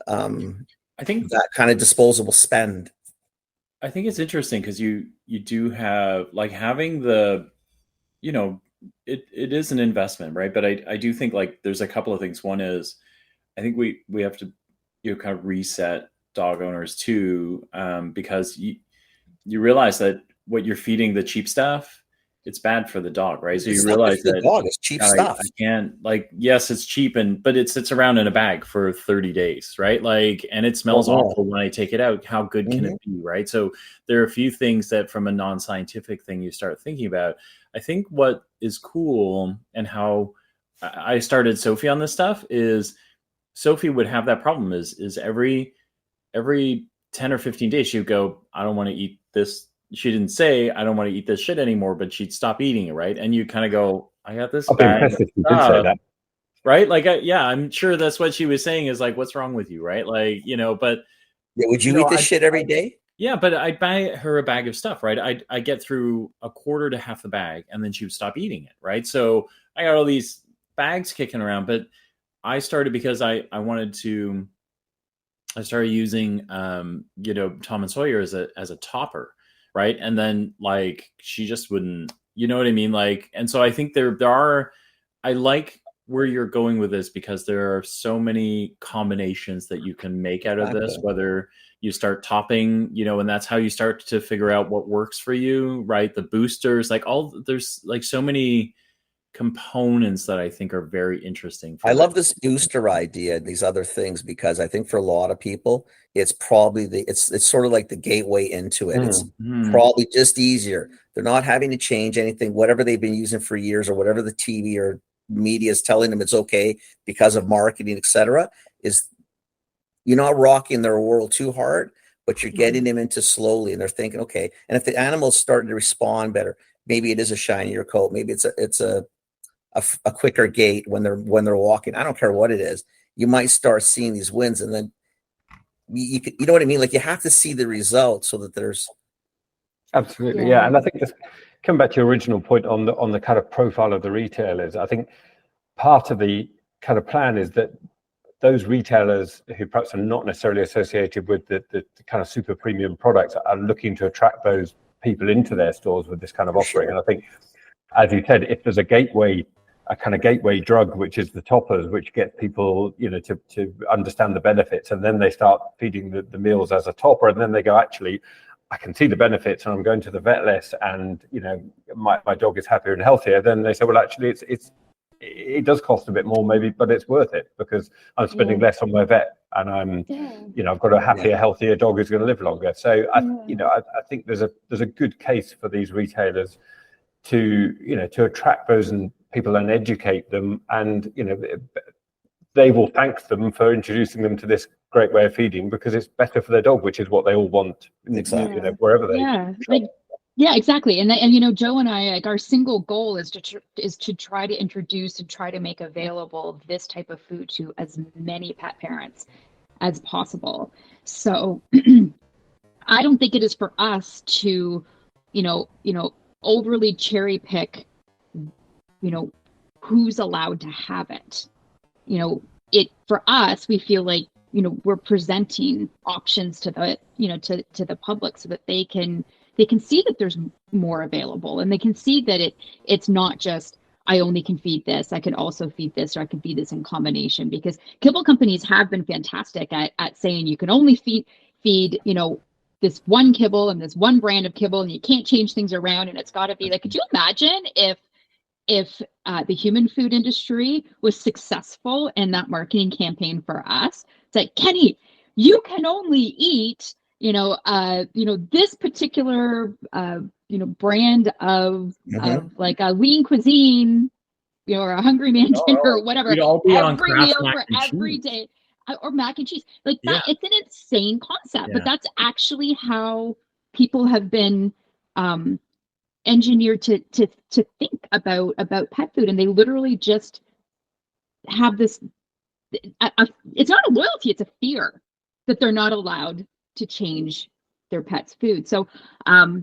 Speaker 2: I think
Speaker 5: that kind of disposable spend.
Speaker 2: I think it's interesting because you do have, like, having the, it is an investment, right? But I do think, like, there's a couple of things. One is, I think we have to kind of reset dog owners too, because you realize that what you're feeding the cheap stuff, it's bad for the dog, right? So you realize that
Speaker 5: the dog is cheap stuff.
Speaker 2: I can't, like, yes, it's cheap, but it sits around in a bag for 30 days, right? Like, and it smells awful when I take it out. How good can it be, right? So there are a few things that, from a non-scientific thing, you start thinking about. I think what is cool, and how I started Sophie on this stuff, is Sophie would have that problem is every 10 or 15 days she'd go, I don't want to eat this. She didn't say, I don't want to eat this shit anymore, but she'd stop eating it, right? And you kind of go, I got this bag of stuff, right? Like, I'm sure that's what she was saying, is like, what's wrong with you, right? Like, but
Speaker 5: would you eat this shit every day?
Speaker 2: Yeah, but I'd buy her a bag of stuff, right? I get through a quarter to half the bag, and then she would stop eating it, right? So I got all these bags kicking around, but I started because I started using Tom&Sawyer as a topper, right? And then, like, she just wouldn't, you know what I mean? Like, and so I think there are, I like where you're going with this, because there are so many combinations that you can make out of this, whether you start topping, and that's how you start to figure out what works for you, right? The boosters, like, there's like so many components that I think are very interesting.
Speaker 5: I love this booster idea and these other things, because I think for a lot of people, it's probably it's sort of like the gateway into it. It's probably just easier. They're not having to change anything, whatever they've been using for years, or whatever the TV or media is telling them it's okay because of marketing, etc. Is you're not rocking their world too hard, but you're getting them into slowly, and they're thinking, okay. And if the animal's starting to respond better, maybe it is a shinier coat, maybe it's a quicker gait when they're walking. I don't care what it is. You might start seeing these wins, and then you know what I mean? Like, you have to see the results so that there's
Speaker 3: absolutely, yeah. And I think just come back to your original point on the kind of profile of the retailers. I think part of the kind of plan is that those retailers who perhaps are not necessarily associated with the kind of super premium products are looking to attract those people into their stores with this kind of offering. And I think, as you said, if there's a gateway a kind of gateway drug, which is the toppers, which gets people, to understand the benefits, and then they start feeding the meals as a topper, and then they go, actually, I can see the benefits, and I'm going to the vet less, and my dog is happier and healthier. Then they say, well, actually, it does cost a bit more, maybe, but it's worth it because I'm spending less on my vet, and I've got a happier, healthier dog who's going to live longer. So I think there's a good case for these retailers to attract those people and educate them, and they will thank them for introducing them to this great way of feeding because it's better for their dog, which is what they all want.
Speaker 5: Exactly.
Speaker 3: Wherever they shop.
Speaker 4: Yeah, exactly. And Joe and I, like, our single goal is to try to introduce and try to make available this type of food to as many pet parents as possible. So I don't think it is for us to, overly cherry pick, who's allowed to have it. For us, we feel like, we're presenting options to the, to the public so that they can see that there's more available, and they can see that it's not just, I only can feed this, I can also feed this, or I can feed this in combination, because kibble companies have been fantastic at saying you can only feed, this one kibble and this one brand of kibble, and you can't change things around, and it's got to be like, could you imagine if the human food industry was successful in that marketing campaign for us? It's like, Kenny, you can only eat this particular, brand of like a lean cuisine, or a hungry man dinner, or whatever.
Speaker 2: We'd all be on
Speaker 4: every
Speaker 2: Kraft
Speaker 4: meal
Speaker 2: mac
Speaker 4: for
Speaker 2: and
Speaker 4: every
Speaker 2: cheese.
Speaker 4: day, or mac and cheese. Like that, it's an insane concept, but that's actually how people have been engineered to think about pet food, and they literally just have this. It's not a loyalty; it's a fear that they're not allowed to change their pet's food. So, I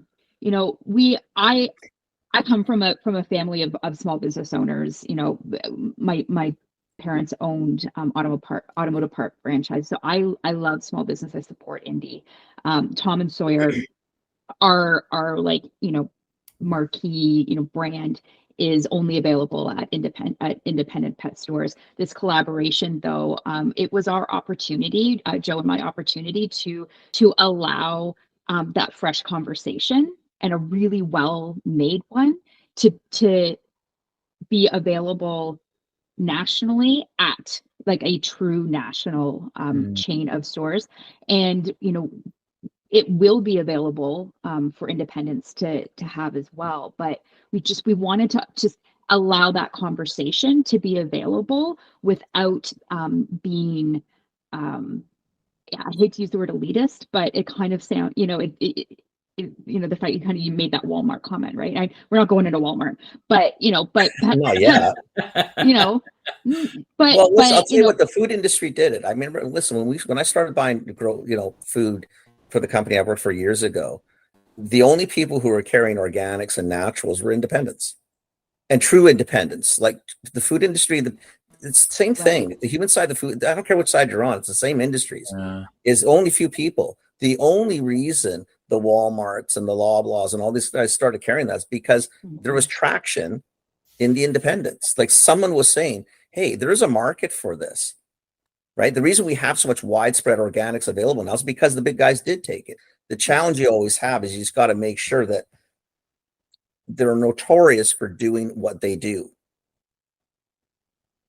Speaker 4: come from a family of small business owners. My parents owned automotive part franchise. So I love small business. I support indie. Tom&Sawyer, our marquee brand, is only available at independent pet stores. This collaboration, though, it was our opportunity, Joe and my opportunity, to allow that fresh conversation, and a really well made one, to be available nationally at like a true national chain of stores. And it will be available for independents to have as well. But we wanted to just allow that conversation to be available without being, I hate to use the word elitist, but it kind of sound, the fact you made that Walmart comment, right? We're not going into Walmart, but
Speaker 5: not yet.
Speaker 4: But
Speaker 5: well, listen, I'll tell you what, the food industry did it. I remember, listen, when I started buying food for the company I worked for years ago, the only people who were carrying organics and naturals were independents, and true independents. Like the food industry, it's the same thing. The human side of the food, I don't care which side you're on, it's the same industries. Is only few people. The only reason the Walmarts and the Loblaws and all these guys started carrying that is because there was traction in the independents. Like someone was saying, hey, there is a market for this. Right? The reason we have so much widespread organics available now is because the big guys did take it. The challenge you always have is you just got to make sure that they're notorious for doing what they do.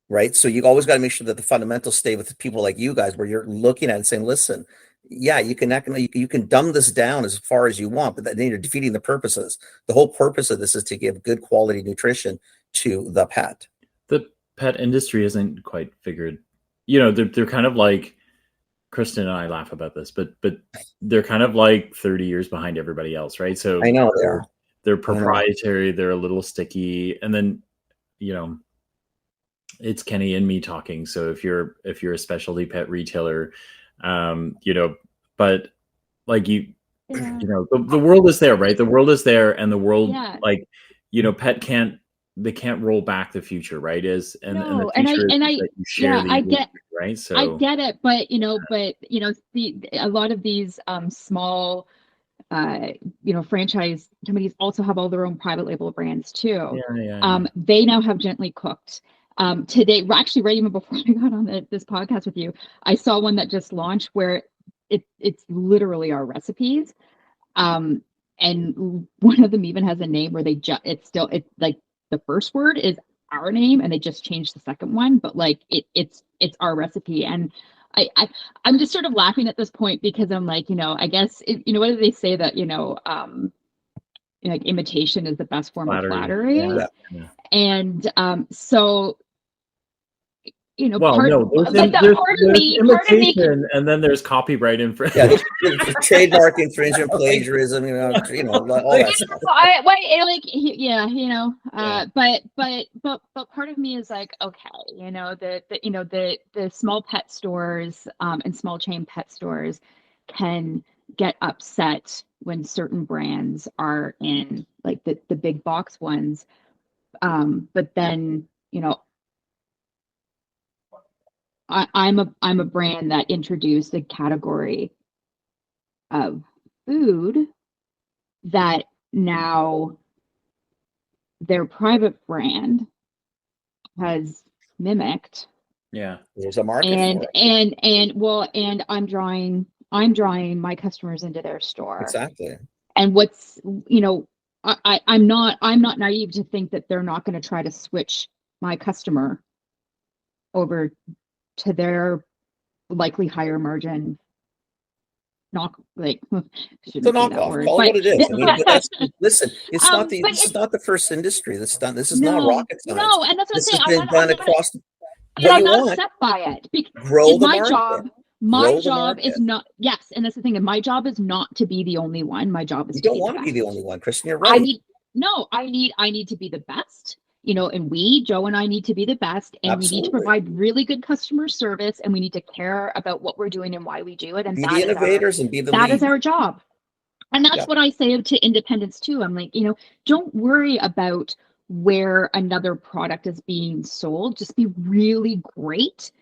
Speaker 5: Right? So you always got to make sure that the fundamentals stay with people like you guys, where you're looking at it and saying, listen, yeah, you can dumb this down as far as you want, but then you're defeating the purposes. The whole purpose of this is to give good quality nutrition to the pet.
Speaker 2: The pet industry isn't quite figured. They're kind of like, Kristin and I laugh about this, but they're kind of like 30 years behind everybody else, right? So
Speaker 5: I know
Speaker 2: they're proprietary, they're a little sticky, and then it's Kenny and me talking. So if you're a specialty pet retailer, but like the world is there, right? The world is there, and the world pet can't roll back the future, right? The future is that you share
Speaker 4: I get,
Speaker 2: right? So
Speaker 4: I get it, but a lot of these small franchise companies also have all their own private label brands too.
Speaker 2: Yeah.
Speaker 4: They now have Gently Cooked. Today, actually, right even before I got on this podcast with you, I saw one that just launched where it's literally our recipes. And one of them even has a name where it's like the first word is our name and they just changed the second one, but like it's our recipe. And I'm just sort of laughing at this point because I'm like, I guess what do they say that like imitation is the best form of flattery.
Speaker 2: Yeah.
Speaker 4: And so
Speaker 2: there's
Speaker 4: part of me,
Speaker 2: and then there's copyright infringement.
Speaker 5: Yeah, there's trademark infringement, plagiarism, all that stuff.
Speaker 4: But part of me is like, okay, the small pet stores and small chain pet stores can get upset when certain brands are in like the big box ones, but then I'm a brand that introduced a category of food that now their private brand has mimicked.
Speaker 2: Yeah,
Speaker 5: there's a market
Speaker 4: and
Speaker 5: for it.
Speaker 4: and I'm drawing my customers into their store.
Speaker 5: Exactly.
Speaker 4: And what's I'm not naive to think that they're not going to try to switch my customer over to their likely higher margin
Speaker 5: it's a knockoff. Call it what it is. I mean, listen, it's not it's not the first industry that's done. This is not rocket science.
Speaker 4: No, and that's what
Speaker 5: this
Speaker 4: I'm saying.
Speaker 5: Has been done across.
Speaker 4: I'm not upset by it because
Speaker 5: Grow the
Speaker 4: my
Speaker 5: market.
Speaker 4: job. My job
Speaker 5: market.
Speaker 4: is not. Yes, and that's the thing. And my job is not to be the only one. My job is.
Speaker 5: You don't want to be the only one, Kristin. You're right.
Speaker 4: I need to be the best. And Joe and I need to be the best, and
Speaker 5: Absolutely.
Speaker 4: we need to provide really good customer service, and we need to care about what we're doing and why we do it. And
Speaker 5: be the innovators and be the
Speaker 4: that
Speaker 5: lead.
Speaker 4: is our job. And that's what I say to independents too. I'm like, don't worry about where another product is being sold. Just be really great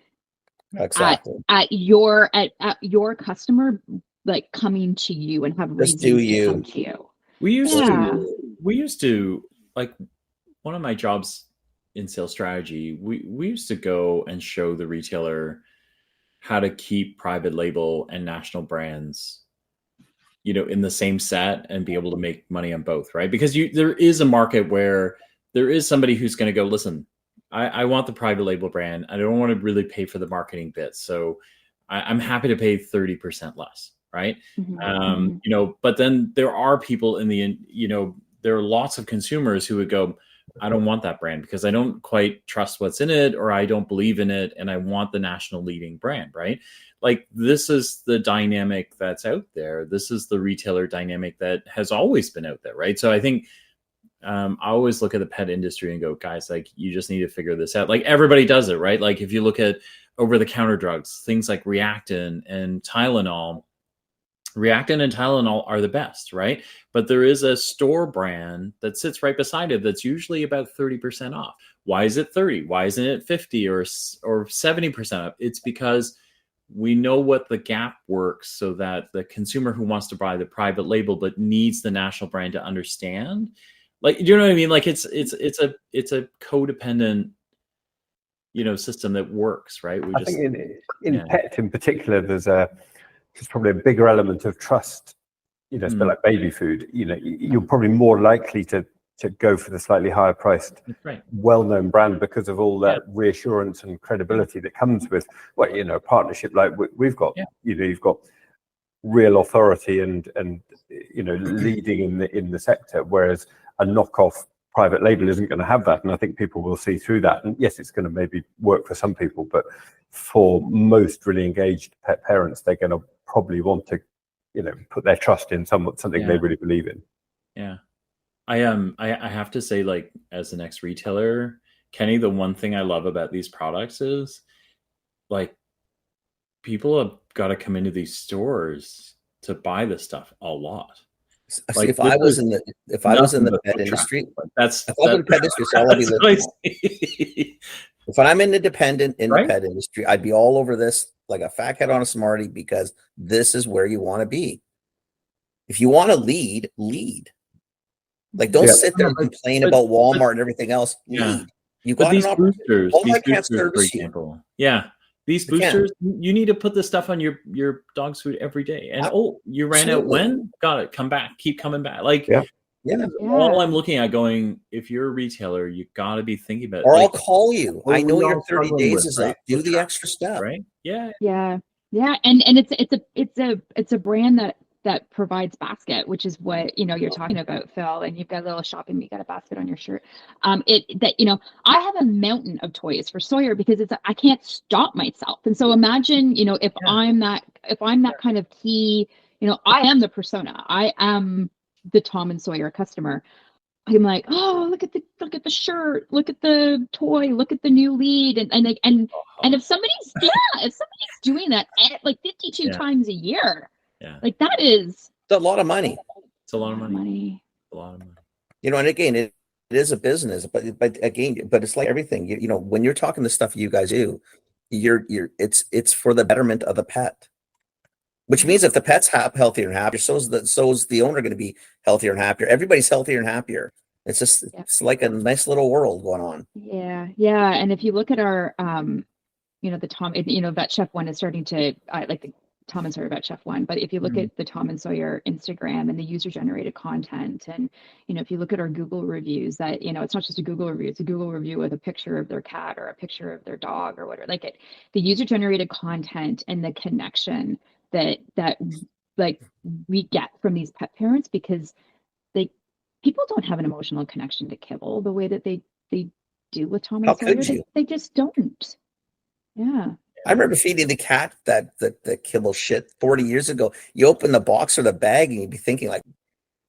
Speaker 5: exactly
Speaker 4: at your customer, like coming to you and have reasons to come to you.
Speaker 2: We used to like. One of my jobs in sales strategy, we used to go and show the retailer how to keep private label and national brands, in the same set and be able to make money on both, right? Because there is a market where there is somebody who's going to go, listen, I want the private label brand. I don't want to really pay for the marketing bit. So I'm happy to pay 30% less, right?
Speaker 4: Mm-hmm.
Speaker 2: But then there are people there are lots of consumers who would go, I don't want that brand because I don't quite trust what's in it, or I don't believe in it, and I want the national leading brand, right? Like, this is the dynamic that's out there. This is the retailer dynamic that has always been out there, right? So I think I always look at the pet industry and go, guys, like, you just need to figure this out. Like, everybody does it, right? Like, if you look at over-the-counter drugs, things like Reactin and Tylenol, Reactin and Tylenol are the best, right? But there is a store brand that sits right beside it that's usually about 30% off. Why is it 30? Why isn't it 50 or 70% off? It's because we know what the gap works so that the consumer who wants to buy the private label but needs the national brand to understand. Like, you know what I mean? Like, it's a codependent, system that works, right?
Speaker 3: I think in pet in particular, there's probably a bigger element of trust. It's a bit like baby food. You're probably more likely to go for the slightly higher priced, well-known brand because of all that reassurance and credibility that comes with a partnership like we've got. You've got real authority and leading in the sector, whereas a knockoff private label isn't going to have that. And I think people will see through that. And yes, it's going to maybe work for some people, but for most really engaged pet parents, they're going to probably want to, put their trust in something they really believe in.
Speaker 2: Yeah. I have to say, like, as an ex-retailer, Kenny, the one thing I love about these products is, like, people have got to come into these stores to buy this stuff a lot.
Speaker 5: See, if I was in the pet industry,
Speaker 2: that's
Speaker 5: if I was in the pet industry, so I'll be listening. If I'm an independent in the pet industry, I'd be all over this like a fat cat on a Smartie, because this is where you want to be. If you want to lead. Like, don't sit there and complain about Walmart and everything else. Lead. You got
Speaker 2: these
Speaker 5: an
Speaker 2: boosters,
Speaker 5: Walmart can't
Speaker 2: for
Speaker 5: service you.
Speaker 2: example. Yeah. These boosters, you need to put this stuff on your dog's food every day. And you ran out when? Got it. Come back. Keep coming back. Like, all I'm looking at going, if you're a retailer, you got to be thinking about it.
Speaker 5: Or I'll call you. I know your 30 days is up. Do the extra step.
Speaker 2: Right? Yeah.
Speaker 4: Yeah. Yeah. And it's a brand that provides basket, which is what, you're talking about, Phil, and you've got a little shopping, you got a basket on your shirt. I have a mountain of toys for Sawyer because I can't stop myself. And so imagine, if I'm that kind of key, I am the persona, I am the Tom and Sawyer customer. I'm like, oh, look at the shirt, look at the toy, look at the new lead. And if somebody's doing that like 52 times a year, like that is
Speaker 5: a lot of money.
Speaker 2: It's a lot of money. A lot of money.
Speaker 5: And again, it is a business, but it's like everything. When you're talking the stuff you guys do, it's for the betterment of the pet. Which means if the pet's healthier and happier, so is the owner going to be healthier and happier. Everybody's healthier and happier. It's just it's like a nice little world going on.
Speaker 4: Yeah. And if you look at our, the Tom, Vet Chef one is starting to like the Tom and Sawyer Vet Chef one. But if you look at the Tom and Sawyer Instagram and the user generated content, and if you look at our Google reviews, that it's not just a Google review; it's a Google review with a picture of their cat or a picture of their dog or whatever. Like the user generated content and the connection that like we get from these pet parents, because people don't have an emotional connection to kibble the way that they do with Tom and Sawyer. They just don't. Yeah.
Speaker 5: I remember feeding the cat that kibble shit 40 years ago. You open the box or the bag and you'd be thinking like,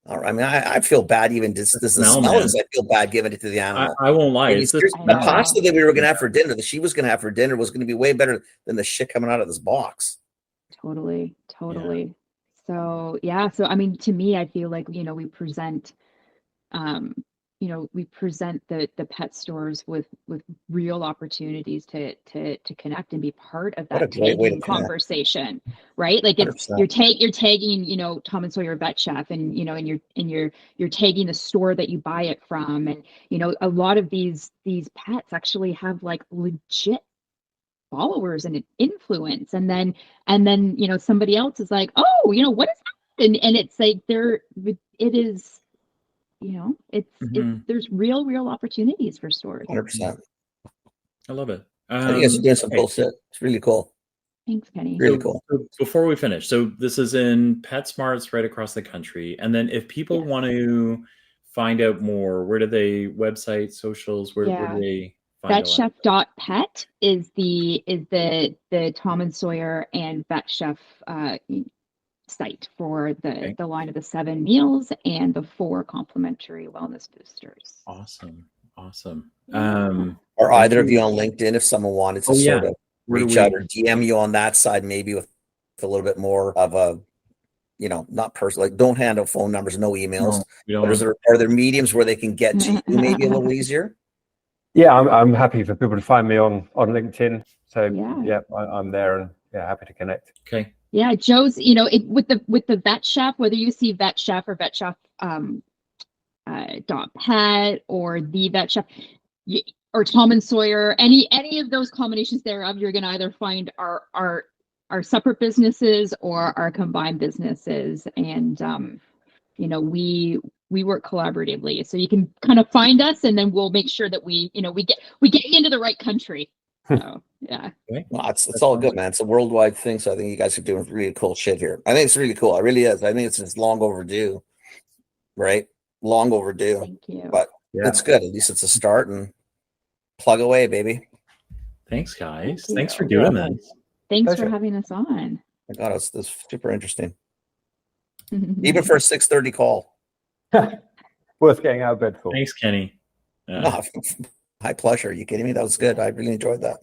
Speaker 5: all right, I mean, I feel bad even just the smell is, I feel bad giving it to the animal.
Speaker 2: I won't lie. It's
Speaker 5: the pasta that we were going to have for dinner, that she was going to have for dinner, was going to be way better than the shit coming out of this box.
Speaker 4: Totally. Yeah. So I mean, to me, I feel like, we present, the pet stores with real opportunities to connect and be part of that tagging conversation, right? Like you're tagging, Tom and Sawyer Vet Chef, and you're tagging the store that you buy it from, and a lot of these pets actually have like legit followers and an influence, and then somebody else is like, oh, what is that? And it's like there's real opportunities for stores.
Speaker 5: 100%.
Speaker 2: I love it.
Speaker 5: I think it's doing some cool shit. It's really cool.
Speaker 4: Thanks, Kenny.
Speaker 5: Really cool.
Speaker 2: So before we finish, so this is in PetSmarts right across the country, and then if people want to find out more, where do they website, socials, where do they?
Speaker 4: VetChef.pet is the Tom and Sawyer and Vet Chef site for the line of the 7 meals and the 4 complimentary wellness boosters.
Speaker 2: Awesome.
Speaker 5: Are either of you on LinkedIn if someone wanted to sort of reach out or DM you on that side, maybe with a little bit more of a, not personal, like don't hand out phone numbers, no emails. No, but are there mediums where they can get to you maybe a little easier?
Speaker 3: Yeah, I'm happy for people to find me on LinkedIn. So I'm there and happy to connect.
Speaker 2: Okay.
Speaker 4: Yeah, Joe's, with the Vet Chef, whether you see Vet Chef or Vet Chef .pet or the Vet Chef or Tom and Sawyer, any of those combinations thereof, you're going to either find our separate businesses or our combined businesses, and we work collaboratively, so you can kind of find us, and then we'll make sure that we get you into the right country. So
Speaker 5: well, it's all good, man. It's a worldwide thing, so I think you guys are doing really cool shit here. I think it's really cool. It really is. I think it's just long overdue, right? Long overdue.
Speaker 4: Thank you.
Speaker 5: But it's good. At least it's a start, and plug away, baby.
Speaker 2: Thanks, guys. Thanks for doing this.
Speaker 4: Thanks for having us on.
Speaker 5: My God, it's super interesting. Even for a 6:30 call.
Speaker 3: Worth getting out of bed for.
Speaker 2: Thanks, Kenny.
Speaker 5: My pleasure. Are you kidding me? That was good. I really enjoyed that.